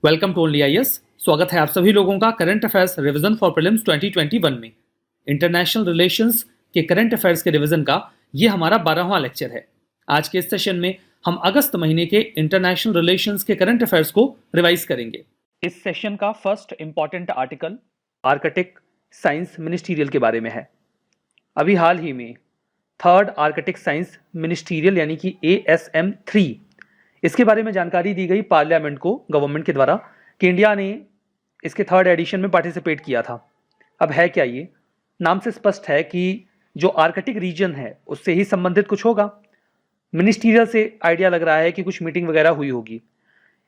Welcome to only IAS. स्वागत है आप सभी लोगों का current affairs revision for prelims 2021 में। इंटरनेशनल रिलेशंस के करंट अफेयर्स के रिवीजन का ये हमारा 12वां लेक्चर है। आज के इस सेशन में हम अगस्त महीने के इंटरनेशनल रिलेशंस के करंट अफेयर्स को रिवाइज करेंगे। इस सेशन का first important article Arctic science ministerial के बारे में है। अभी हाल ही में थर्ड आर्कटिक साइंस मिनिस्टीरियल यानी कि ASM3 इसके बारे में जानकारी दी गई पार्लियामेंट को गवर्नमेंट के द्वारा कि इंडिया ने इसके थर्ड एडिशन में पार्टिसिपेट किया था। अब है क्या ये? नाम से स्पष्ट है कि जो आर्कटिक रीजन है उससे ही संबंधित कुछ होगा। मिनिस्टीरियल से आइडिया लग रहा है कि कुछ मीटिंग वगैरह हुई होगी।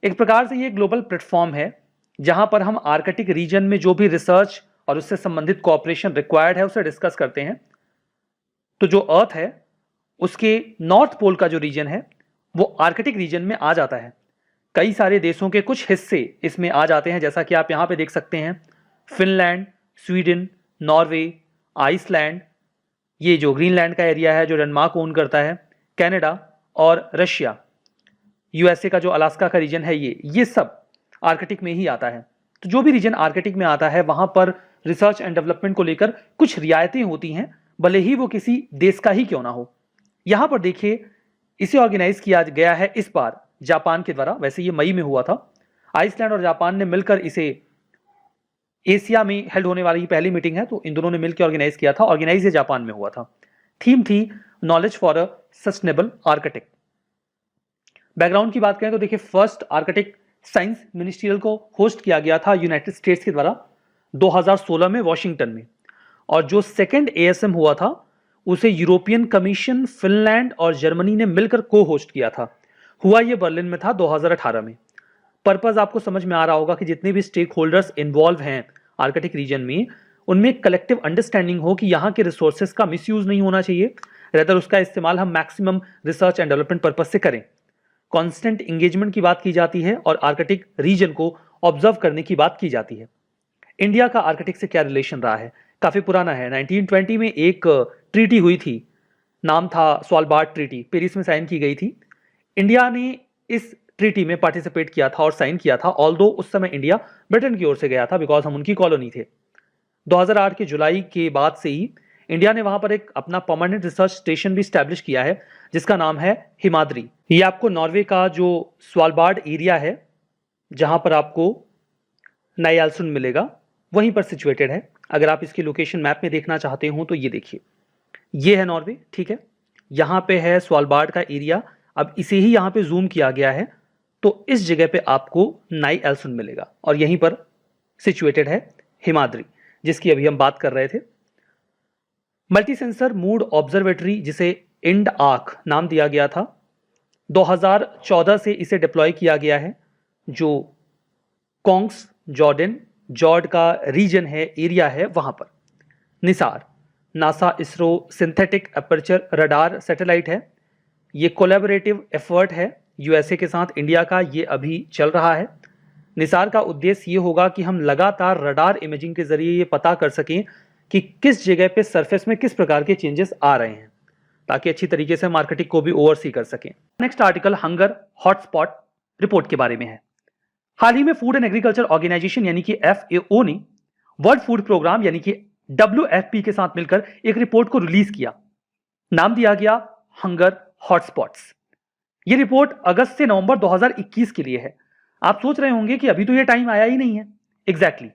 एक प्रकार से ये ग्लोबल प्लेटफॉर्म है जहां पर हम आर्कटिक रीजन में जो भी रिसर्च और उससे संबंधित कोऑपरेशन रिक्वायर्ड है उसे डिस्कस करते हैं। तो जो अर्थ है उसके नॉर्थ पोल का जो रीजन है वो आर्कटिक रीजन में आ जाता है। कई सारे देशों के कुछ हिस्से इसमें आ जाते हैं, जैसा कि आप यहां पे देख सकते हैं। फिनलैंड, स्वीडन, नॉर्वे, आइसलैंड, ये जो ग्रीनलैंड का एरिया है जो डेनमार्क ओन करता है, कनाडा और रशिया, यूएसए का जो अलास्का का रीजन है ये सब आर्कटिक में ही आता है। तो जो भी रीजन आर्कटिक में आता है वहां पर रिसर्च एंड डेवलपमेंट को लेकर कुछ रियायतें होती हैं, भले ही वो किसी देश का ही क्यों ना हो। यहां पर देखिए इसे ऑर्गेनाइज किया गया है इस बार जापान के द्वारा। वैसे ये मई में हुआ था। आइसलैंड और जापान ने मिलकर इसे, एशिया में हेल्ड होने वाली पहली मीटिंग है तो इन दोनों ने मिलकर ऑर्गेनाइज किया था। ऑर्गेनाइज ये जापान में हुआ था। थीम थी knowledge for a sustainable Arctic. Background की बात करें तो देखिए फर्स्ट आर्कटिक साइंस मिनिस्ट्रियल को होस्ट किया गया था यूनाइटेड स्टेट्स के द्वारा 2016 में वॉशिंगटन में, और जो सेकेंड ASM हुआ था उसे यूरोपियन कमीशन, फिनलैंड और जर्मनी ने मिलकर को होस्ट किया था। हुआ ये बर्लिन में था 2018 में। पर्पस आपको समझ में आ रहा होगा कि जितने भी स्टेक होल्डर्स इन्वॉल्व हैं आर्कटिक रीजन में, उनमें कलेक्टिव अंडरस्टैंडिंग हो कि यहाँ के रिसोर्सेज का मिसयूज नहीं होना चाहिए, रेदर उसका इस्तेमाल हम maximum research and development purpose से करें। कॉन्स्टेंट इंगेजमेंट की बात की जाती है और आर्कटिक रीजन को ऑब्जर्व करने की बात की जाती है। इंडिया का आर्कटिक से क्या रिलेशन रहा है? काफी पुराना है। 1920 में एक ट्रीटी हुई थी, नाम था स्वालबार्ड ट्रीटी, पेरिस में साइन की गई थी। इंडिया ने इस ट्रीटी में पार्टिसिपेट किया था और साइन किया था, ऑल्दो उस समय इंडिया ब्रिटेन की ओर से गया था बिकॉज हम उनकी कॉलोनी थे। 2008 के जुलाई के बाद से ही इंडिया ने वहां पर एक अपना परमानेंट रिसर्च स्टेशन भी स्टैब्लिश किया है जिसका नाम है हिमाद्री। ये आपको नॉर्वे का जो स्वालबार्ड एरिया है जहां पर आपको नाइयालसुंड मिलेगा वहीं पर सिचुएटेड है। अगर आप इसकी लोकेशन मैप में देखना चाहते हो तो ये देखिए, ये है नॉर्वे, ठीक है। यहां पे है स्वालबार्ड का एरिया। अब इसे ही यहां पे जूम किया गया है तो इस जगह पे आपको नाइयालसुंड मिलेगा और यहीं पर सिचुएटेड है हिमाद्री जिसकी अभी हम बात कर रहे थे। मल्टी सेंसर मूड ऑब्जर्वेटरी जिसे इंड आर्क नाम दिया गया था, 2014 से इसे डिप्लॉय किया गया है। जो कॉन्ग्स जॉर्डन जॉर्ड का रीजन है, एरिया है, वहां पर। Nisar NASA ISRO synthetic aperture radar satellite है। ये कोलैबोरेटिव एफर्ट है यूएसए के साथ इंडिया का, ये अभी चल रहा है। निसार का उद्देश्य ये होगा कि हम लगातार रडार इमेजिंग के जरिए ये पता कर सकें कि किस जगह पे सरफेस में किस प्रकार के चेंजेस आ रहे हैं, ताकि अच्छी तरीके से मार्केटिंग को भी ओवरसी कर सकें। Next article hunger hotspot report के बारे में है। हाल ही में फूड एंड एग्रीकल्चर ऑर्गेनाइजेशन यानी कि FAO ने वर्ल्ड फूड प्रोग्राम यानी कि WFP के साथ मिलकर एक रिपोर्ट को रिलीज किया। नाम दिया गया हंगर हॉटस्पॉट्स। यह रिपोर्ट अगस्त से नवंबर 2021 के लिए है। आप सोच रहे होंगे कि अभी तो यह टाइम आया ही नहीं है। एग्जैक्टली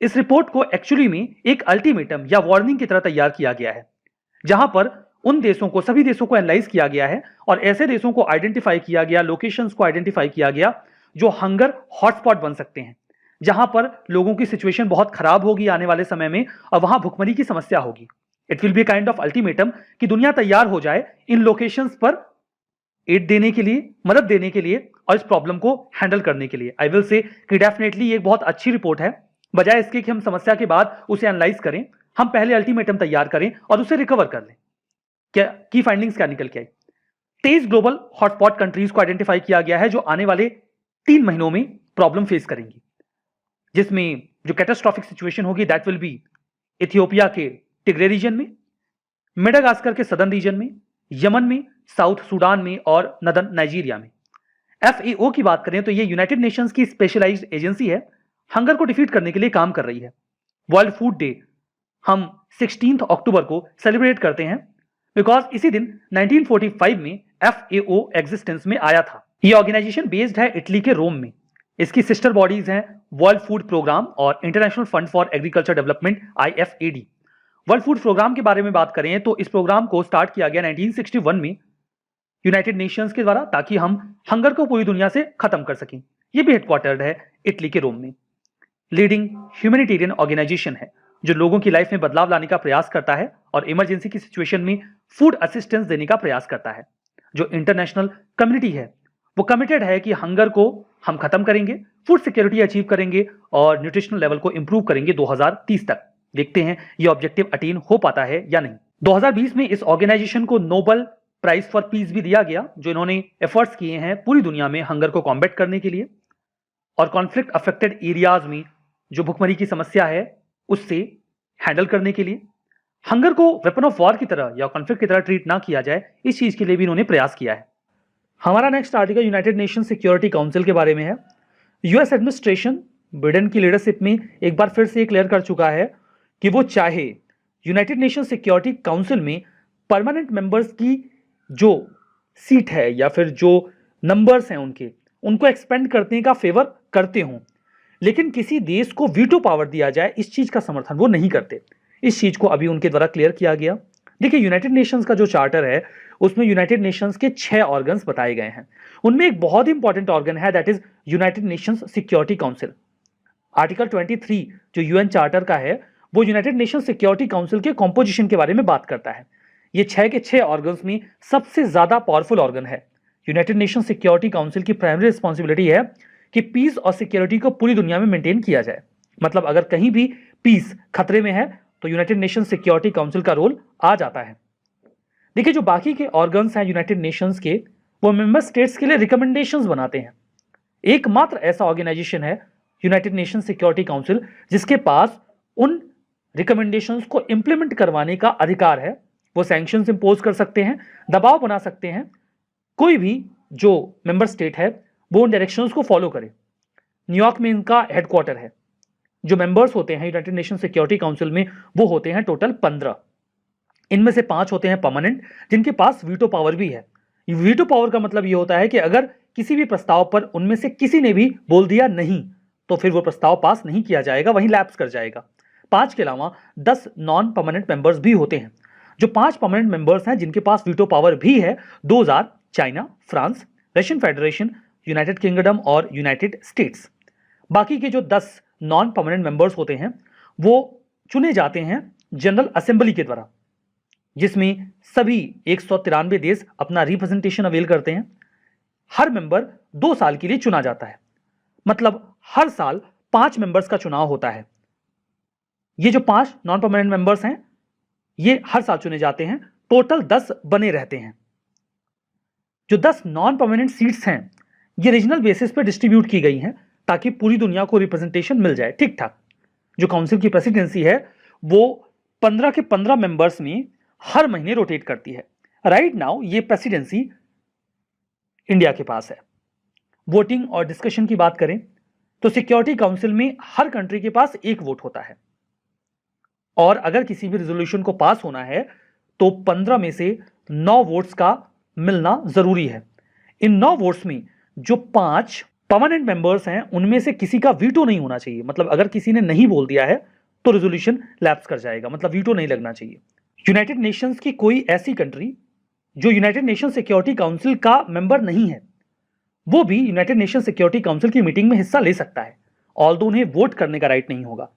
इस रिपोर्ट को एक्चुअली में एक अल्टीमेटम या वार्निंग की तरह तैयार किया गया है, जहां पर उन देशों को, सभी देशों को एनालाइज किया गया है और ऐसे देशों को आइडेंटिफाई किया गया, लोकेशंस को आइडेंटिफाई किया गया जो हंगर हॉटस्पॉट बन सकते हैं, जहां पर लोगों की सिचुएशन बहुत खराब होगी आने वाले समय में और वहां भुखमरी की समस्या होगी। It will be kind of ultimatum कि दुनिया तैयार हो जाए इन लोकेशंस पर एड देने के लिए, मदद देने के लिए और इस प्रॉब्लम को हैंडल करने के लिए। आई विल से कि डेफिनेटली ये एक बहुत अच्छी रिपोर्ट है। बजाय इसके कि हम समस्या के बाद उसे एनालाइज करें, हम पहले अल्टीमेटम तैयार करें और उसे रिकवर कर लें। क्या की फाइंडिंग्स क्या निकल के आई? 23 ग्लोबल हॉटस्पॉट कंट्रीज को आइडेंटिफाई किया गया है जो आने वाले 3 महीनों में प्रॉब्लम फेस करेंगी, जिसमें जो कैटास्ट्रॉफिक सिचुएशन होगी दैट विल बी इथियोपिया के टिग्रे रीजन में, मेडागास्कर के सदर्न रीजन में, यमन में, साउथ सूडान में और नदन नाइजीरिया में। FAO की बात करें तो ये यूनाइटेड नेशंस की स्पेशलाइज्ड एजेंसी है, हंगर को डिफीट करने के लिए काम कर रही है। वर्ल्ड फूड डे हम 16 अक्टूबर को सेलिब्रेट करते हैं बिकॉज इसी दिन 1945 में FAO एग्जिस्टेंस में आया था। ये ऑर्गेनाइजेशन बेस्ड है इटली के रोम में। इसकी सिस्टर बॉडीज हैं वर्ल्ड फूड प्रोग्राम और International Fund for Agriculture Development IFAD। World Food Programme के बारे में बात करें तो इस प्रोग्राम को स्टार्ट किया गया 1961 में यूनाइटेड नेशंस के द्वारा, ताकि हम हंगर को पूरी दुनिया से खत्म कर सकें। यह भी हेडक्वार्टर्ड है इटली के रोम में। लीडिंग ह्यूमैनिटेरियन ऑर्गेनाइजेशन है जो लोगों की लाइफ में बदलाव लाने का प्रयास करता है और इमरजेंसी की सिचुएशन में फूड असिस्टेंस देने का प्रयास करता है। जो इंटरनेशनल कम्युनिटी है वो कमिटेड है कि हंगर को हम खत्म करेंगे, फूड सिक्योरिटी अचीव करेंगे और न्यूट्रिशनल लेवल को इंप्रूव करेंगे 2030 तक। देखते हैं ये ऑब्जेक्टिव अटेन हो पाता है या नहीं। 2020 में इस ऑर्गेनाइजेशन को नोबेल प्राइज फॉर पीस भी दिया गया, जो इन्होंने एफर्ट्स किए हैं पूरी दुनिया में हंगर को कॉम्बैट करने के लिए और कॉन्फ्लिक्ट अफेक्टेड एरियाज में जो भुखमरी की समस्या है उससे हैंडल करने के लिए। हंगर को वेपन ऑफ वॉर की तरह या कॉन्फ्लिक्ट की तरह ट्रीट ना किया जाए, इस चीज के लिए भी इन्होंने प्रयास किया है। हमारा next article United nation security council के बारे में है। यूएस एडमिनिस्ट्रेशन बिडेन की लीडरशिप में एक बार फिर से क्लियर कर चुका है कि वो चाहे यूनाइटेड नेशन सिक्योरिटी काउंसिल में परमानेंट मेंबर्स की जो सीट है या फिर जो नंबर्स हैं उनको एक्सपेंड करने का फेवर करते हों, लेकिन किसी देश को वीटो पावर दिया जाए इस चीज का समर्थन वो नहीं करते। इस चीज को अभी उनके द्वारा क्लियर किया गया। देखिए, यूनाइटेड नेशंस का जो चार्टर है उसमें यूनाइटेड नेशंस के 6 ऑर्गन्स बताए गए हैं। उनमें एक बहुत ही इंपॉर्टेंट ऑर्गन है, that is United Nations security council. Article 23 जो यूएन चार्टर का है वो यूनाइटेड नेशंस सिक्योरिटी काउंसिल के कॉम्पोजिशन के बारे में बात करता है। ये 6 के 6 ऑर्गन्स में सबसे ज्यादा पावरफुल ऑर्गन है। यूनाइटेड नेशन सिक्योरिटी काउंसिल की प्राइमरी रिस्पॉन्सिबिलिटी है कि पीस और सिक्योरिटी को पूरी दुनिया में मेंटेन किया जाए। मतलब अगर कहीं भी पीस खतरे में है तो यूनाइटेड नेशन सिक्योरिटी काउंसिल का रोल आ जाता है। देखिए, जो बाकी के ऑर्गन्स हैं यूनाइटेड नेशंस के, वो मेंबर स्टेट्स के लिए रिकमेंडेशंस बनाते हैं। एकमात्र ऐसा ऑर्गेनाइजेशन है यूनाइटेड नेशन सिक्योरिटी काउंसिल जिसके पास उन रिकमेंडेशंस को इंप्लीमेंट करवाने का अधिकार है। वो सैंक्शंस इंपोज कर सकते हैं, दबाव बना सकते हैं, कोई भी जो मेंबर स्टेट है वो उन डायरेक्शंस को फॉलो करे। न्यूयॉर्क में इनका हेडक्वार्टर है। जो मेंबर्स होते हैं यूनाइटेड नेशन सिक्योरिटी काउंसिल में वो होते हैं टोटल 15। इनमें से 5 होते हैं परमानेंट, जिनके पास वीटो पावर भी है। वीटो पावर का मतलब ये होता है कि अगर किसी भी प्रस्ताव पर उनमें से किसी ने भी बोल दिया नहीं तो फिर वो प्रस्ताव पास नहीं किया जाएगा, वहीं लैप्स कर जाएगा। 5 के अलावा 10 नॉन परमानेंट मेंबर्स भी होते हैं। जो 5 परमानेंट मेंबर्स हैं जिनके पास वीटो पावर भी है, 2 are China, France, Russian Federation, United Kingdom और यूनाइटेड स्टेट्स। बाकी के जो 10 नॉन परमानेंट मेंबर्स होते हैं वो चुने जाते हैं जनरल असेंबली के द्वारा, जिसमें सभी 193 देश अपना रिप्रेजेंटेशन अवेल करते हैं। हर मेंबर 2 साल के लिए चुना जाता है। मतलब हर साल 5 मेंबर्स का चुनाव होता है। ये जो 5 नॉन परमानेंट मेंबर्स हैं ये हर साल चुने जाते हैं। टोटल 10 बने रहते हैं। जो 10 नॉन परमानेंट सीट्स हैं ये रीजनल बेसिस पर डिस्ट्रीब्यूट की गई हैं ताकि पूरी दुनिया को रिप्रेजेंटेशन मिल जाए ठीक ठाक। जो काउंसिल की प्रेसिडेंसी है वो 15 के 15 मेंबर्स में हर महीने रोटेट करती है। राइट नाउ ये प्रेसिडेंसी इंडिया के पास है। वोटिंग और डिस्कशन की बात करें तो सिक्योरिटी काउंसिल में हर कंट्री के पास 1 वोट होता है और अगर किसी भी रेजोल्यूशन को पास होना है तो 15 में से 9 वोट्स का मिलना जरूरी है। इन 9 वोट्स में जो 5 परमानेंट मेंबर्स हैं उनमें से किसी का वीटो नहीं होना चाहिए। मतलब अगर किसी ने नहीं बोल दिया है तो रेजोल्यूशन लैप्स कर जाएगा, मतलब वीटो नहीं लगना चाहिए। यूनाइटेड नेशंस की कोई ऐसी कंट्री जो यूनाइटेड नेशन सिक्योरिटी काउंसिल का मेंबर नहीं है वो भी यूनाइटेड नेशन सिक्योरिटी काउंसिल की मीटिंग में हिस्सा ले सकता है, ऑल्दो उन्हें वोट करने का राइट नहीं होगा।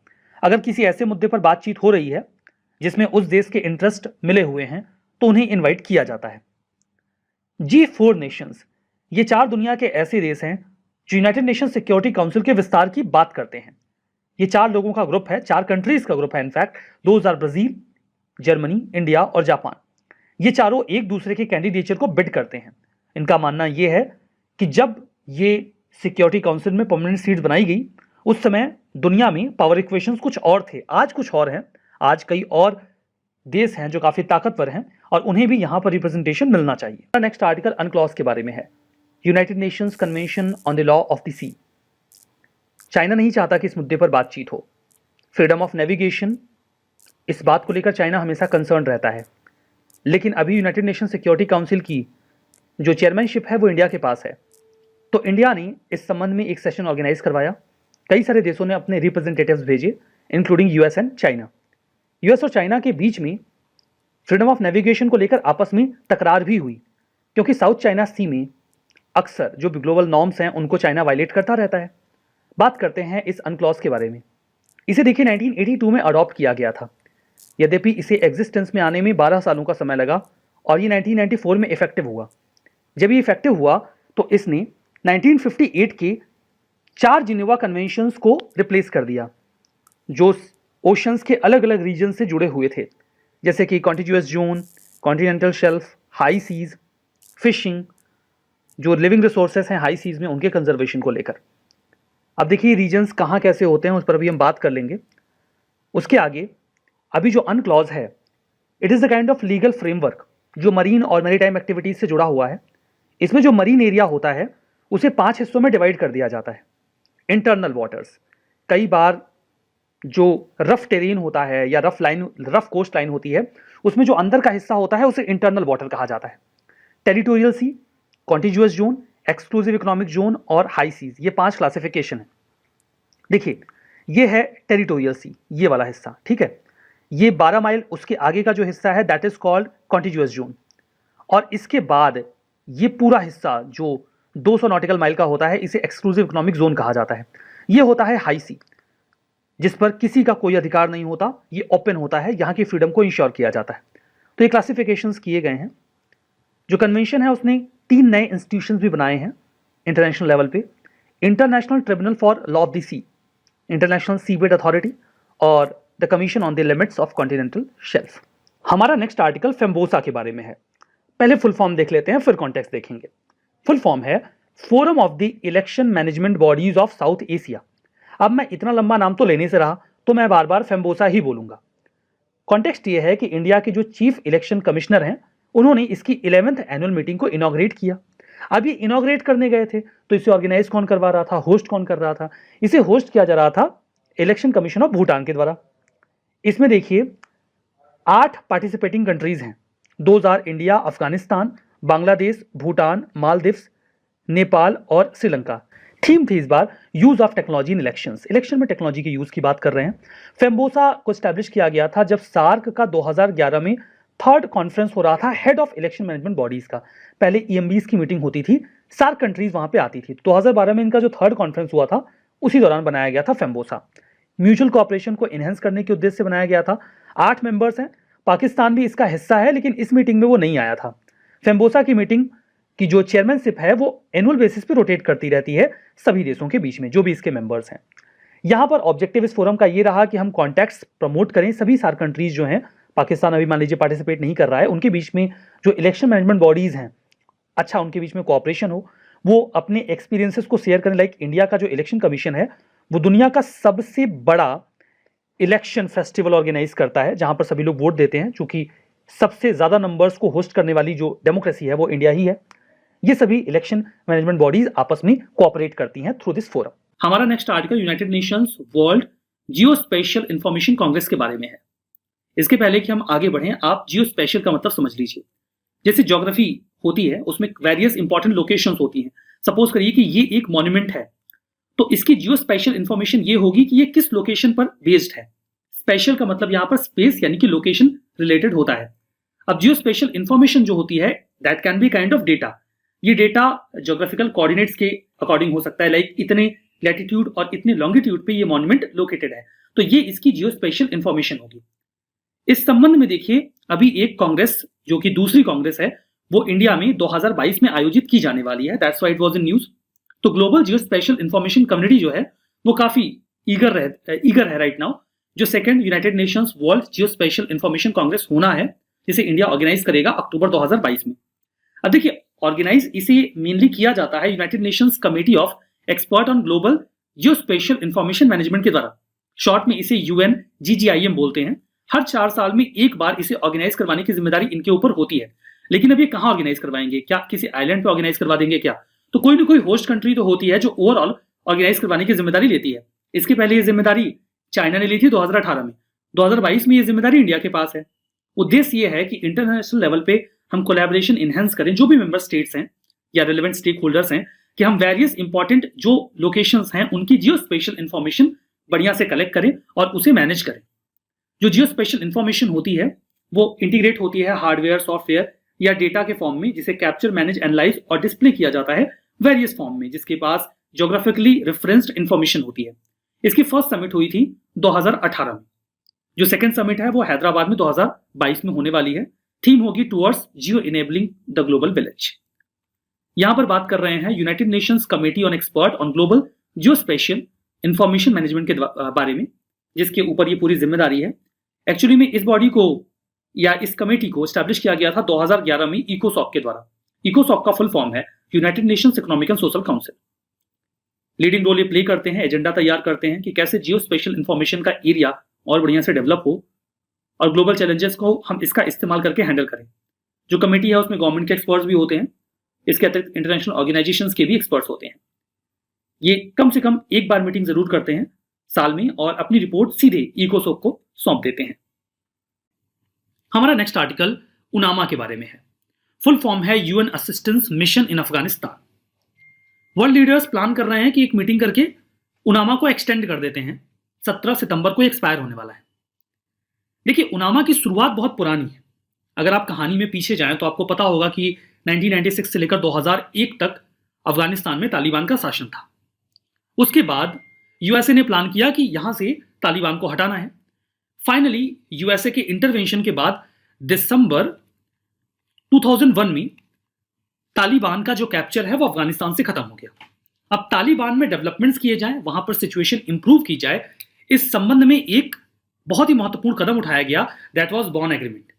अगर किसी ऐसे मुद्दे पर बातचीत हो रही है जिसमें उस देश के इंटरेस्ट मिले हुए हैं तो उन्हें इनवाइट किया जाता है। G4 नेशंस, ये 4 दुनिया के ऐसे देश हैं जो यूनाइटेड नेशन सिक्योरिटी काउंसिल के विस्तार की बात करते हैं। ये 4 लोगों का ग्रुप है, 4 कंट्रीज का ग्रुप है in fact. 2 are Brazil, Germany, India और जापान। ये चारों एक दूसरे के कैंडिडेचर को बिड करते हैं। इनका मानना यह है कि जब ये सिक्योरिटी काउंसिल में परमानेंट सीट्स बनाई गई उस समय दुनिया में पावर इक्वेशंस कुछ और थे, आज कुछ और हैं। आज कई और देश हैं जो काफी ताकतवर हैं और उन्हें भी यहां पर रिप्रेजेंटेशन मिलना चाहिए। नेक्स्ट आर्टिकल अनक्लॉज के बारे में है। United Nations Convention on the Law of the Sea. China नहीं चाहता कि इस मुद्दे पर बातचीत हो। फ्रीडम ऑफ नेविगेशन, इस बात को लेकर चाइना हमेशा कंसर्न रहता है, लेकिन अभी यूनाइटेड नेशन सिक्योरिटी काउंसिल की जो चेयरमैनशिप है वो इंडिया के पास है। तो इंडिया ने इस संबंध में एक सेशन ऑर्गेनाइज करवाया। कई सारे देशों ने अपने रिप्रेजेंटेटिव्स भेजे, including US and China. US और चाइना के बीच में फ्रीडम ऑफ नेविगेशन को लेकर आपस में तकरार भी हुई, क्योंकि साउथ चाइना सी में अक्सर जो ग्लोबल नॉर्म्स हैं उनको चाइना वायलेट करता रहता है। बात करते हैं इस अनक्लॉज के बारे में। इसे देखिए 1982 में अडॉप्ट किया गया था, यद्यपि इसे एग्जिस्टेंस में आने में 12 सालों का समय लगा और ये 1994 में इफेक्टिव हुआ। जब ये इफेक्टिव हुआ तो इसने 1958 के 4 जिनेवा कन्वेंशंस को रिप्लेस कर दिया, जो ओशंस के अलग अलग रीजन से जुड़े हुए थे, जैसे कि contiguous zone, continental shelf, high seas, fishing, जो लिविंग रिसोर्सेस हैं हाई सीज में उनके कंजर्वेशन को लेकर। अब देखिए रीजन्स कहाँ कैसे होते हैं उस पर अभी हम बात कर लेंगे। उसके आगे अभी जो अनक्लॉज है, it is the kind of legal framework जो मरीन और मैरीटाइम एक्टिविटीज से जुड़ा हुआ है। इसमें जो मरीन एरिया होता है उसे 5 हिस्सों में डिवाइड कर दिया जाता है। इंटरनल वाटर्स, कई बार जो रफ टेरेन होता है या रफ कोस्ट लाइन होती है, उसमें जो अंदर का हिस्सा होता है उसे इंटरनल वाटर कहा जाता है। टेरिटोरियल सी, contiguous zone, exclusive economic zone और हाई सीज, ये 5 क्लासिफिकेशन है। देखिए ये है टेरिटोरियल सी, ये वाला हिस्सा, ठीक है। ये 12 माइल उसके आगे का जो हिस्सा है that is called contiguous zone, और इसके बाद ये पूरा हिस्सा जो 200 नॉटिकल माइल का होता है इसे एक्सक्लूसिव इकोनॉमिक जोन कहा जाता है। ये होता है हाई सी, जिस पर किसी का कोई अधिकार नहीं होता, ये ओपन होता है, यहाँ की फ्रीडम को इंश्योर किया जाता है। तो ये क्लासिफिकेशंस किए गए हैं। जो कन्वेंशन है उसने 3 नए इंस्टीट्यूशंस भी बनाए हैं इंटरनेशनल लेवल पे। International tribunal for law of the sea, international seabed authority और the commission on the limits of continental shelf. हमारा नेक्स्ट आर्टिकल फेम्बोसा के बारे में है। पहले फुल फॉर्म देख लेते हैं, फिर कॉन्टेक्स्ट देखेंगे। फुल फॉर्म है forum of the election management bodies of south Asia. अब मैं इतना लंबा नाम तो लेने से रहा तो मैं बार बार फेम्बोसा ही बोलूंगा। कॉन्टेक्स्ट ये है कि इंडिया के जो चीफ इलेक्शन कमिश्नर हैं उन्होंने इसकी 11th एनुअल मीटिंग को इनॉग्रेट किया। अब ये इनॉग्रेट करने गए थे तो इसे ऑर्गेनाइज कौन करवा रहा था, होस्ट कौन कर रहा था? इसे होस्ट किया जा रहा था इलेक्शन कमीशन ऑफ भूटान के द्वारा। इसमें देखिए 8 पार्टिसिपेटिंग कंट्रीज हैं, 2000 इंडिया, अफगानिस्तान, बांग्लादेश, भूटान, मालदीव्स, नेपाल और श्रीलंका। थीम थी इस बार use of technology in elections. Election में टेक्नोलॉजी के यूज की बात कर रहे हैं। फेम्बोसा को स्टैब्लिश किया गया था जब सार्क का 2011 में 3rd कॉन्फ्रेंस हो रहा था head of election management bodies का। पहले ईएमबीज की मीटिंग होती थी, सार्क कंट्रीज वहां पे आती थी। 2012 में इनका जो 3rd कॉन्फ्रेंस हुआ था उसी दौरान बनाया गया था फेम्बोसा। म्यूचुअल कोऑपरेशन को एनहेंस करने के उद्देश्य से बनाया गया था। 8 मेंबर्स हैं, पाकिस्तान भी इसका हिस्सा है, लेकिन इस मीटिंग में वो नहीं आया था। फेम्बोसा की मीटिंग की जो चेयरमैनशिप है वो एनुअल बेसिस पे रोटेट करती रहती है सभी देशों के बीच में जो भी इसके मेंबर्स हैं। यहाँ पर ऑब्जेक्टिव इस फोरम का ये रहा कि हम कॉन्टैक्ट्स प्रमोट करें। सभी सार्क कंट्रीज जो हैं, पाकिस्तान अभी मान लीजिए पार्टिसिपेट नहीं कर रहा है, उनके बीच में जो इलेक्शन मैनेजमेंट बॉडीज हैं, अच्छा उनके बीच में कोऑपरेशन हो, वो अपने एक्सपीरियंसेस को शेयर करें। लाइक इंडिया का जो इलेक्शन कमीशन है वो दुनिया का सबसे बड़ा इलेक्शन फेस्टिवल ऑर्गेनाइज करता है जहां पर सभी लोग वोट देते हैं। चूंकि सबसे ज्यादा नंबर्स को होस्ट करने वाली जो डेमोक्रेसी है वो इंडिया ही है। ये सभी इलेक्शन मैनेजमेंट बॉडीज आपस में कोऑपरेट करती हैं थ्रू दिस फोरम। हमारा next article United Nations World जियो स्पेशल इंफॉर्मेशन कांग्रेस के बारे में है। इसके पहले कि हम आगे बढ़ें, आप जियो स्पेशल का मतलब समझ लीजिए। जैसे ज्योग्राफी होती है उसमें वेरियस इंपॉर्टेंट लोकेशंस होती हैं। सपोज करिए कि ये एक मॉन्यूमेंट है, तो इसकी जियो स्पेशल इंफॉर्मेशन ये होगी कि ये किस लोकेशन पर बेस्ड है। स्पेशल का मतलब यहां पर स्पेस यानी कि लोकेशन रिलेटेड होता है। अब जियो स्पेशल इंफॉर्मेशन जो होती है that can be kind of data. ये डेटा ज्योग्राफिकल कोऑर्डिनेट्स के अकॉर्डिंग हो सकता है, लाइक इतने लैटिट्यूड और इतने लॉन्गिट्यूड पे ये मॉन्यूमेंट लोकेटेड है, तो ये इसकी जियो स्पेशल इंफॉर्मेशन होगी। इस संबंध में देखिए अभी एक कांग्रेस जो कि दूसरी कांग्रेस है वो इंडिया में 2022 में आयोजित की जाने वाली है। That's why it was in news. तो global geo special information community जो है वो काफी ईगर है राइट नाउ। जो 2nd यूनाइटेड नेशंस वर्ल्ड जियो स्पेशल इंफॉर्मेशन कांग्रेस होना है जिसे इंडिया ऑर्गेनाइज करेगा अक्टूबर 2022 में। अब देखिए ऑर्गेनाइज इसे मेनली किया जाता है United Nations committee of expert on Global Jio special information Management के द्वारा। शॉर्ट में इसे UNGGIM बोलते हैं। हर 4 साल में एक बार इसे ऑर्गेनाइज करवाने की जिम्मेदारी इनके ऊपर होती है। लेकिन अब ये कहाँ ऑर्गेनाइज करवाएंगे? क्या किसी आइलैंड पे ऑर्गेनाइज करवा देंगे क्या? तो कोई ना कोई होस्ट कंट्री तो होती है जो ओवरऑल ऑर्गेनाइज करवाने की जिम्मेदारी लेती है। इसके पहले ये जिम्मेदारी चाइना ने ली थी 2018 में। 2022 में ये जिम्मेदारी इंडिया के पास है। उद्देश्य ये है कि इंटरनेशनल लेवल पे हम कोलैबोरेशन इनहेंस करें, जो भी मेंबर स्टेट्स हैं या रिलेवेंट स्टेक होल्डर्स हैं, कि हम वेरियस इंपॉर्टेंट जो लोकेशंस हैं उनकी जियो स्पेशल इंफॉर्मेशन बढ़िया से कलेक्ट करें और उसे मैनेज करें। जो जियो स्पेशल इंफॉर्मेशन होती है वो इंटीग्रेट होती है हार्डवेयर, सॉफ्टवेयर या डेटा के फॉर्म में, जिसे कैप्चर, मैनेज, एनालाइज और डिस्प्ले किया जाता है वेरियस फॉर्म में, जिसके पास ज्योग्राफिकली रेफरेंस्ड इंफॉर्मेशन होती है। इसकी फर्स्ट समिट हुई थी 2018 में। जो सेकंड समिट है वो हैदराबाद में 2022 में होने वाली है। थीम होगी towards geo enabling the global village. यहां पर बात कर रहे हैं United Nations Committee on Expert on Global Geospatial Information Management के बारे में, जिसके ऊपर ये पूरी जिम्मेदारी है। एक्चुअली में इस बॉडी को या इस कमेटी को स्टैब्लिश किया गया था 2011 में इकोसॉक के द्वारा। इकोसॉक का फुल फॉर्म है United Nations Economic and Social Council. Leading role ये प्ले करते हैं, एजेंडा तैयार करते हैं कि कैसे जियो स्पेशल इंफॉर्मेशन का एरिया और बढ़िया से डेवलप हो और ग्लोबल चैलेंजेस को हम इसका इस्तेमाल करके हैंडल करें। जो कमेटी है उसमें गवर्नमेंट के एक्सपर्ट्स भी होते हैं, इसके अतिरिक्त इंटरनेशनल ऑर्गेनाइजेशंस के भी एक्सपर्ट्स होते हैं। ये कम से कम एक बार मीटिंग जरूर करते हैं साल में और अपनी रिपोर्ट सीधे इकोसॉक को सौंप देते हैं। हमारा नेक्स्ट आर्टिकल उनामा के बारे में है। फुल फॉर्म है UN assistance mission in Afghanistan. World leaders plan कर रहे हैं कि एक मीटिंग करके उनामा को एक्सटेंड कर देते हैं। 17 सितंबर को एक्सपायर होने वाला है। देखिए, उनामा की शुरुआत बहुत पुरानी है। अगर आप कहानी में पीछे जाएं तो आपको पता होगा कि 1996 से लेकर 2001 तक अफगानिस्तान में तालिबान का शासन था। उसके बाद यूएसए ने प्लान किया कि यहां से तालिबान को हटाना है। फाइनली यूएसए के इंटरवेंशन के बाद दिसंबर 2001 में तालिबान का जो कैप्चर है वो अफगानिस्तान से खत्म हो गया। अब तालिबान में डेवलपमेंट्स किए जाएं, वहां पर सिचुएशन इंप्रूव की जाए, इस संबंध में एक बहुत ही महत्वपूर्ण कदम उठाया गया, that was Bonn agreement.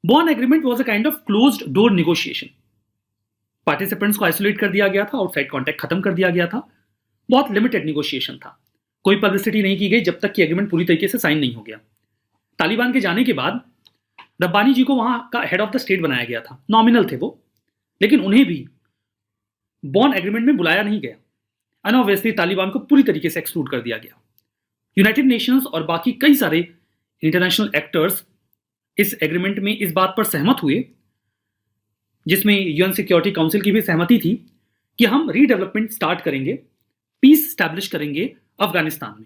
Bonn agreement was a kind of closed door negotiation. Participants को आइसोलेट कर दिया गया था, आउटसाइड कांटेक्ट खत्म कर दिया गया था। बहुत लिमिटेड नेगोशिएशन था, कोई पब्लिसिटी नहीं की गई जब तक कि एग्रीमेंट पूरी तरीके से साइन नहीं हो गया। तालिबान के जाने के बाद रब्बानी जी को वहां का हेड ऑफ द स्टेट बनाया गया था। नॉमिनल थे वो, लेकिन उन्हें भी बॉन एग्रीमेंट में बुलाया नहीं गया। अनऑब्वियसली तालिबान को पूरी तरीके से एक्सक्लूड कर दिया गया। यूनाइटेड नेशंस और बाकी कई सारे इंटरनेशनल एक्टर्स इस एग्रीमेंट में इस बात पर सहमत हुए, जिसमें यूएन सिक्योरिटी काउंसिल की भी सहमति थी, कि हम रीडेवलपमेंट स्टार्ट करेंगे, पीस स्टैब्लिश करेंगे अफगानिस्तान में।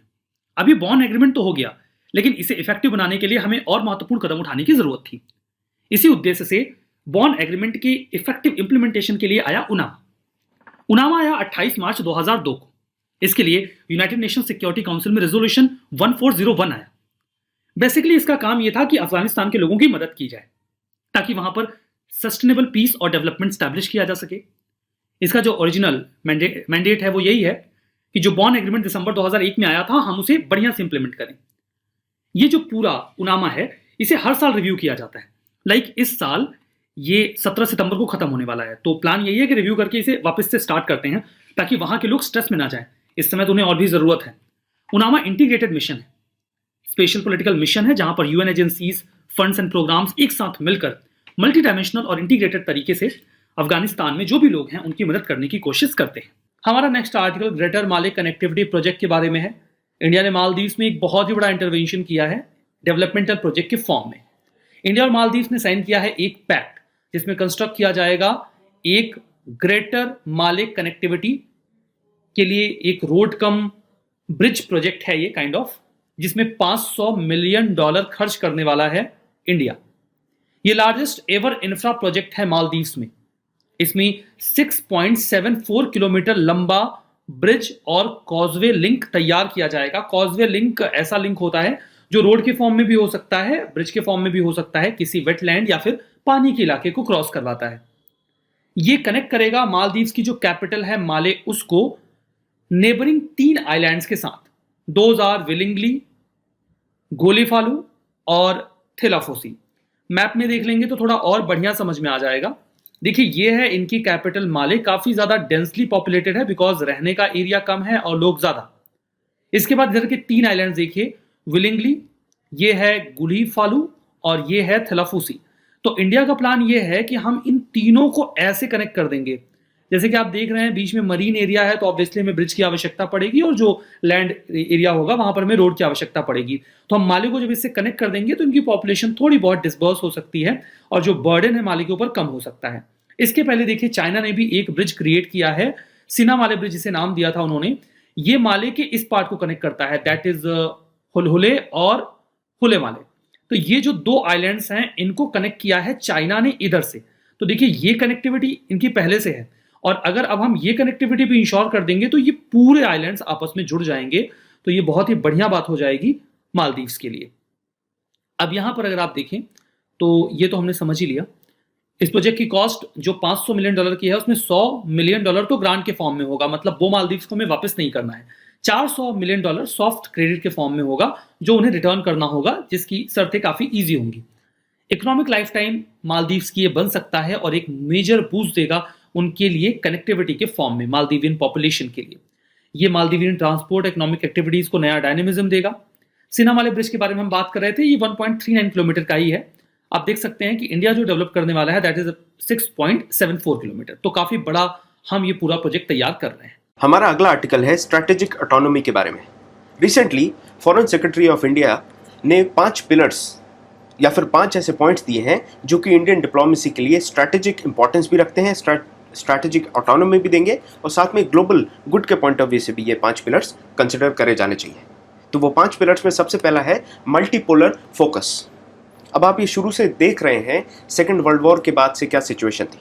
अभी बॉन एग्रीमेंट तो हो गया, लेकिन इसे इफेक्टिव बनाने के लिए हमें और महत्वपूर्ण कदम उठाने की जरूरत थी। इसी उद्देश्य से बॉन एग्रीमेंट के इफेक्टिव इंप्लीमेंटेशन के लिए आया उनामा। उनामा आया 28 मार्च 2002 को। इसके लिए यूनाइटेड नेशन सिक्योरिटी काउंसिल में रेजोल्यूशन 1401 आया। बेसिकली इसका काम यह था कि अफगानिस्तान के लोगों की मदद की जाए ताकि वहां पर सस्टेनेबल पीस और डेवलपमेंट स्टैब्लिश किया जा सके। इसका जो ओरिजिनल मैंडेट है वो यही है कि जो बॉन एग्रीमेंट दिसंबर 2001 में आया था, हम उसे बढ़िया से इंप्लीमेंट करें। ये जो पूरा उनामा है इसे हर साल रिव्यू किया जाता है। लाइक इस साल ये 17 सितंबर को खत्म होने वाला है, तो प्लान यही है कि रिव्यू करके इसे वापस से स्टार्ट करते हैं ताकि वहां के लोग स्ट्रेस में ना जाए। इस समय तो उन्हें और भी जरूरत है। उनामा इंटीग्रेटेड मिशन है, स्पेशल पॉलिटिकल मिशन है, जहां पर UN agencies, funds and programmes एक साथ मिलकर मल्टी डायमेंशनल और इंटीग्रेटेड तरीके से अफगानिस्तान में जो भी लोग हैं उनकी मदद करने की कोशिश करते हैं। हमारा नेक्स्ट आर्टिकल ग्रेटर माले कनेक्टिविटी प्रोजेक्ट के बारे में है। इंडिया ने मालदीव्स में एक बहुत ही बड़ा इंटरवेंशन किया है डेवलपमेंटल प्रोजेक्ट के फॉर्म में। इंडिया और मालदीव्स ने साइन किया है एक पैक्ट, जिसमें कंस्ट्रक्ट किया जाएगा एक ग्रेटर माले कनेक्टिविटी के लिए एक रोड कम ब्रिज प्रोजेक्ट है ये काइंड ऑफ, जिसमें $500 मिलियन खर्च करने वाला है इंडिया। ये लार्जेस्ट एवर इंफ्रा प्रोजेक्ट है मालदीव्स में। इसमें 6.74 किलोमीटर लंबा ब्रिज और कॉजवे लिंक तैयार किया जाएगा। कॉजवे लिंक ऐसा लिंक होता है जो रोड के फॉर्म में भी हो सकता है, ब्रिज के फॉर्म में भी हो सकता है, किसी वेटलैंड या फिर पानी के इलाके को क्रॉस करवाता है। ये कनेक्ट करेगा मालदीव्स की जो कैपिटल है माले, उसको नेबरिंग 3 आइलैंड्स के साथ। दोज आर विलिंगली, गोलीफालू और थिलाफोसी। मैप में देख लेंगे तो थोड़ा और बढ़िया समझ में आ जाएगा। देखिए, ये है इनकी कैपिटल माले, काफी ज्यादा डेंसली पॉपुलेटेड है बिकॉज रहने का एरिया कम है और लोग ज्यादा। इसके बाद इधर के 3 आइलैंड देखिए, विलिंगली, ये है गुलीफालू और ये है थिलाफोसी। तो इंडिया का प्लान ये है कि हम इन तीनों को ऐसे कनेक्ट कर देंगे जैसे कि आप देख रहे हैं बीच में मरीन एरिया है, तो ऑब्वियसली हमें ब्रिज की आवश्यकता पड़ेगी, और जो लैंड एरिया होगा वहां पर हमें रोड की आवश्यकता पड़ेगी। तो हम माले को जब इससे कनेक्ट कर देंगे तो इनकी पॉपुलेशन थोड़ी बहुत डिस्बर्स हो सकती है, और जो बर्डन है माले के ऊपर कम हो सकता है। इसके पहले देखिए चाइना ने भी एक ब्रिज क्रिएट किया है, सिना माले ब्रिज जिसे नाम दिया था उन्होंने। ये माले के इस पार्ट को कनेक्ट करता है, दैट इज हुलहुले और हुले माले। तो ये जो दो आइलैंड्स हैं इनको कनेक्ट किया है चाइना ने इधर से। तो देखिए ये कनेक्टिविटी इनकी पहले से है, और अगर अब हम ये कनेक्टिविटी भी इंश्योर कर देंगे तो ये पूरे आइलैंड्स आपस में जुड़ जाएंगे। तो ये बहुत ही बढ़िया बात हो जाएगी मालदीव्स के लिए। अब यहां पर अगर आप देखें तो ये तो हमने समझ ही लिया। इस प्रोजेक्ट की कॉस्ट जो $500 मिलियन की है, उसमें $100 मिलियन तो ग्रांट के फॉर्म में होगा, मतलब वो मालदीव्स को हमें वापस नहीं करना है। $400 मिलियन सॉफ्ट क्रेडिट के फॉर्म में होगा, जो उन्हें रिटर्न करना होगा, जिसकी शर्तें काफी इजी होंगी। इकोनॉमिक लाइफ टाइम मालदीव्स की ये बन सकता है, और एक मेजर बूस्ट देगा उनके लिए कनेक्टिविटी के फॉर्म में मालदीवियन पॉपुलेशन के लिए। ये मालदीवियन ट्रांसपोर्ट इकोनॉमिक एक्टिविटीज को नया डायनेमिज्म देगा। सिनामाले ब्रिज के बारे में हम बात कर रहे थे, ये 1.39 किलोमीटर का ही है। आप देख सकते हैं कि इंडिया जो डेवलप करने वाला है दैट इज 6.74 किलोमीटर। तो काफी बड़ा हम ये पूरा प्रोजेक्ट तैयार कर रहे हैं। हमारा अगला आर्टिकल है स्ट्रैटेजिक ऑटोनॉमी के बारे में। Recently foreign secretary of India ने 5 पिलर्स या फिर 5 ऐसे पॉइंट्स दिए हैं जो कि इंडियन डिप्लोमेसी के लिए स्ट्रैटेजिक इंपॉर्टेंस भी रखते हैं, स्ट्रैटेजिक ऑटोनॉमी भी देंगे, और साथ में ग्लोबल गुड के पॉइंट ऑफ व्यू से भी ये 5 पिलर्स कंसिडर करे जाने चाहिए। तो वो 5 पिलर्स में सबसे पहला है मल्टीपोलर फोकस। अब आप ये शुरू से देख रहे हैं सेकेंड वर्ल्ड वॉर के बाद से क्या सिचुएशन थी।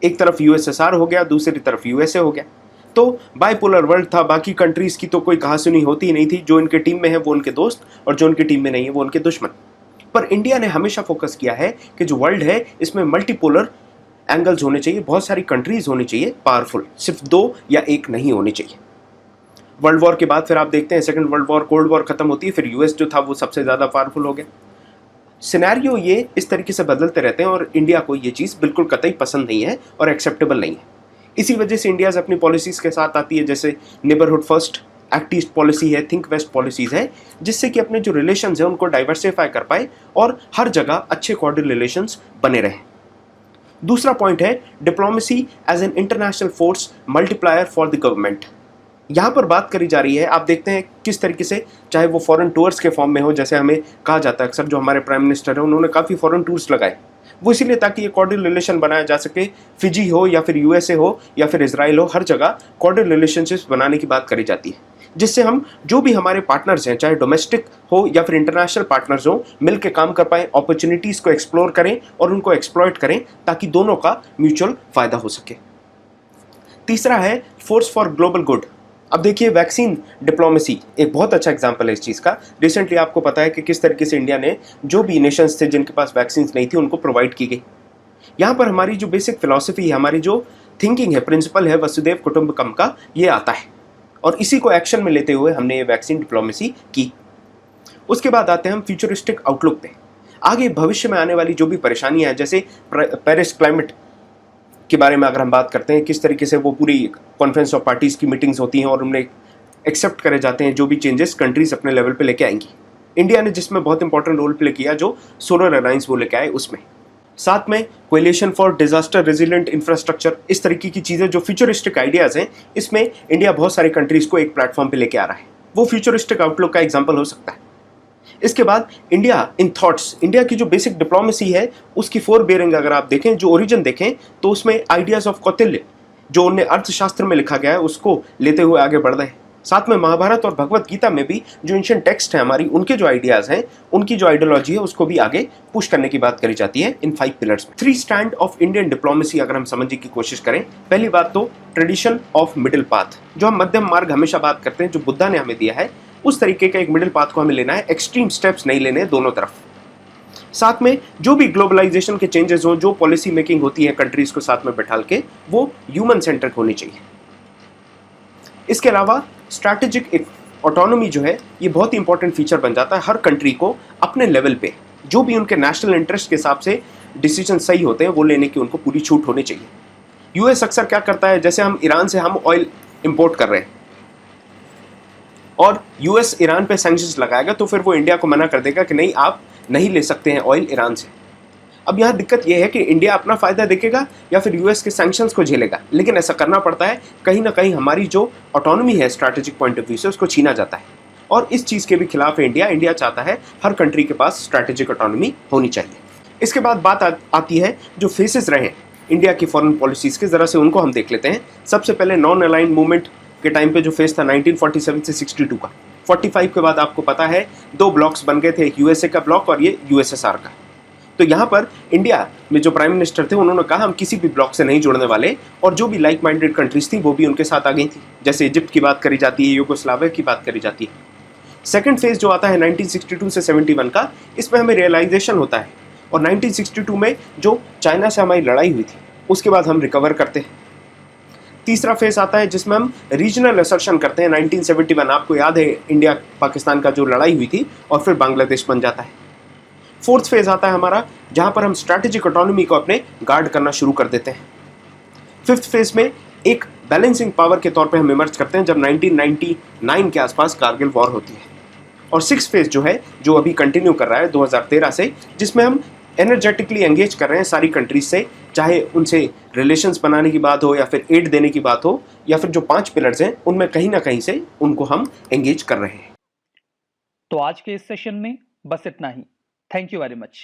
एक तरफ यूएसएसआर हो गया, दूसरी तरफ यूएसए हो गया, तो बाइपोलर वर्ल्ड था। बाकी कंट्रीज की तो कोई कहासुनी होती ही नहीं थी। जो इनके टीम में है वो उनके दोस्त, और जो उनकी टीम में नहीं है वो उनके दुश्मन। पर इंडिया ने हमेशा फोकस किया है कि जो वर्ल्ड है इसमें मल्टीपोलर एंगल्स होने चाहिए, बहुत सारी कंट्रीज होनी चाहिए पावरफुल, सिर्फ 2 या 1 नहीं होनी चाहिए। वर्ल्ड वॉर के बाद फिर आप देखते हैं second world war, cold war खत्म होती है, फिर यूएस जो था वो सबसे ज़्यादा पावरफुल हो गया। सिनेरियो ये इस तरीके से बदलते रहते हैं, और इंडिया को ये चीज़ बिल्कुल कतई पसंद नहीं है और एक्सेप्टेबल नहीं है। इसी वजह से इंडिया अपनी पॉलिसीज़ के साथ आती है, जैसे neighbourhood first, act east policy है, थिंक वेस्ट पॉलिसीज़ है, जिससे कि अपने जो रिलेशंस हैं उनको डाइवर्सिफाई कर पाए और हर जगह अच्छे कॉर्डियल रिलेशंस बने रहें। दूसरा पॉइंट है diplomacy as an international force multiplier for the government. यहाँ पर बात करी जा रही है, आप देखते हैं किस तरीके से, चाहे वो फॉरेन टूर्स के फॉर्म में हो, जैसे हमें कहा जाता है अक्सर, जो हमारे प्राइम मिनिस्टर है उन्होंने काफ़ी फॉरेन टूर्स लगाए, वो इसीलिए ताकि ये कॉर्डियल रिलेशन बनाया जा सके। फिजी हो या फिर यूएसए हो या फिर इजराइल हो, हर जगह कॉर्डियल रिलेशनशिप्स बनाने की बात करी जाती है, जिससे हम जो भी हमारे पार्टनर्स हैं, चाहे डोमेस्टिक हो या फिर इंटरनेशनल पार्टनर्स हो, मिल के काम कर पाएँ, अपॉर्चुनिटीज़ को एक्सप्लोर करें और उनको एक्सप्लॉइट करें, ताकि दोनों का म्यूचुअल फ़ायदा हो सके। तीसरा है फोर्स फॉर ग्लोबल गुड। अब देखिए वैक्सीन डिप्लोमेसी एक बहुत अच्छा एग्जांपल है इस चीज़ का। रिसेंटली आपको पता है कि किस तरीके से इंडिया ने जो भी नेशंस थे जिनके पास वैक्सीन नहीं थी उनको प्रोवाइड की गई। यहाँ पर हमारी जो बेसिक फिलॉसफी है, हमारी जो थिंकिंग है, प्रिंसिपल है वसुदेव कुटुंबकम का, ये आता है, और इसी को एक्शन में लेते हुए हमने ये वैक्सीन डिप्लोमेसी की। उसके बाद आते हैं हम फ्यूचरिस्टिक आउटलुक पे। आगे भविष्य में आने वाली जो भी परेशानियाँ हैं, जैसे पेरिस क्लाइमेट के बारे में अगर हम बात करते हैं, किस तरीके से वो पूरी कॉन्फ्रेंस ऑफ पार्टीज़ की मीटिंग्स होती हैं और उनमें एक्सेप्ट करे जाते हैं जो भी चेंजेस कंट्रीज अपने लेवल पे लेके आएंगी। इंडिया ने जिसमें बहुत इंपॉर्टेंट रोल प्ले किया, जो सोलर अलायंस वो लेके आए उसमें। साथ में coalition for disaster resilient infrastructure, इस तरीके की चीज़ें जो फ्यूचरिस्टिक आइडियाज़ हैं, इसमें इंडिया बहुत सारी कंट्रीज़ को एक प्लेटफॉर्म पर लेके आ रहा है। वो फ्यूचरिस्टिक आउटलुक का एग्जाम्पल हो सकता है। इसके बाद इंडिया इन थॉट्स, इंडिया की जो बेसिक डिप्लोमेसी है उसकी फोर बेयरिंग अगर आप देखें, जो ओरिजिन देखें, तो उसमें आइडियाज़ ऑफ कौटिल्य जो उन्हें अर्थशास्त्र में लिखा गया है उसको लेते हुए आगे बढ़ रहे हैं। साथ में महाभारत और भगवत गीता में भी जो एंशिएंट टेक्स्ट है हमारी, उनके जो आइडियाज़ हैं, उनकी जो आइडियोलॉजी है उसको भी आगे पुश करने की बात करी जाती है इन 5 पिलर्स में। 3 स्टैंड ऑफ इंडियन डिप्लोमेसी अगर हम समझने की कोशिश करें, पहली बात तो ट्रेडिशन ऑफ मिडिल पाथ, जो हम मध्यम मार्ग हमेशा बात करते हैं, जो बुद्धा ने हमें दिया है, उस तरीके का एक मिडिल पाथ को हमें लेना है। एक्सट्रीम स्टेप्स नहीं लेने दोनों तरफ। साथ में जो भी ग्लोबलाइजेशन के चेंजेस हों, जो पॉलिसी मेकिंग होती है कंट्रीज को साथ में बैठाल के, वो ह्यूमन सेंट्रिक होनी चाहिए। इसके अलावा स्ट्रैटेजिक ऑटोनॉमी जो है, ये बहुत ही इंपॉर्टेंट फीचर बन जाता है। हर कंट्री को अपने लेवल पे जो भी उनके नेशनल इंटरेस्ट के हिसाब से डिसीजन सही होते हैं वो लेने की उनको पूरी छूट होनी चाहिए। यूएस अक्सर क्या करता है, जैसे हम ईरान से हम ऑयल इंपोर्ट कर रहे हैं और यूएस ईरान पे सैंक्शंस लगाएगा, तो फिर वो इंडिया को मना कर देगा कि नहीं, आप नहीं ले सकते हैं ऑयल ईरान से। अब यहाँ दिक्कत यह है कि इंडिया अपना फायदा देखेगा या फिर यूएस के सैंक्शंस को झेलेगा, लेकिन ऐसा करना पड़ता है। कहीं ना कहीं हमारी जो ऑटोनॉमी है स्ट्रैटेजिक पॉइंट ऑफ व्यू से, उसको छीना जाता है, और इस चीज़ के भी खिलाफ है इंडिया। इंडिया चाहता है हर कंट्री के पास स्ट्रैटेजिक ऑटोनॉमी होनी चाहिए। इसके बाद बात आती है जो फेसेस रहे इंडिया की फॉरेन पॉलिसीज़ के, ज़रा से उनको हम देख लेते हैं। सबसे पहले नॉन अलाइन मूवमेंट के टाइम पे जो फेस था 1947 से 62 का, 45 के बाद आपको पता है 2 ब्लॉक्स बन गए थे, एक यूएसए का ब्लॉक और ये यूएसएसआर का। तो यहाँ पर इंडिया में जो प्राइम मिनिस्टर थे उन्होंने कहा हम किसी भी ब्लॉक से नहीं जुड़ने वाले, और जो भी लाइक माइंडेड कंट्रीज थी वो भी उनके साथ आ गई थी। जैसे इजिप्ट की बात करी जाती है, यूगोस्लाविया की बात करी जाती है। सेकंड फेज जो आता है 1962 से 71 का, इसमें हमें रियलाइजेशन होता है, और 1962 में जो चाइना से हमारी लड़ाई हुई थी उसके बाद हम रिकवर करते हैं। तीसरा फेज आता है जिसमें हम रीजनल असर्शन करते हैं। 1971 आपको याद है इंडिया पाकिस्तान का जो लड़ाई हुई थी, और फिर बांग्लादेश बन जाता है। फोर्थ फेज आता है हमारा जहां पर हम स्ट्रैटेजिक ऑटोनॉमी को अपने गार्ड करना शुरू कर देते हैं। फिफ्थ फेज में एक बैलेंसिंग पावर के तौर पे हम इमर्ज करते हैं जब 1999 के आसपास कारगिल वॉर होती है। और सिक्स फेज जो है, जो अभी कंटिन्यू कर रहा है 2013 से, जिसमें हम एनर्जेटिकली एंगेज कर रहे हैं सारी कंट्रीज से, चाहे उनसे रिलेशंस बनाने की बात हो या फिर एड देने की बात हो, या फिर जो 5 पिलर्स हैं उनमें कहीं ना कहीं से उनको हम एंगेज कर रहे हैं। तो आज के इस सेशन में बस इतना ही। Thank you very much.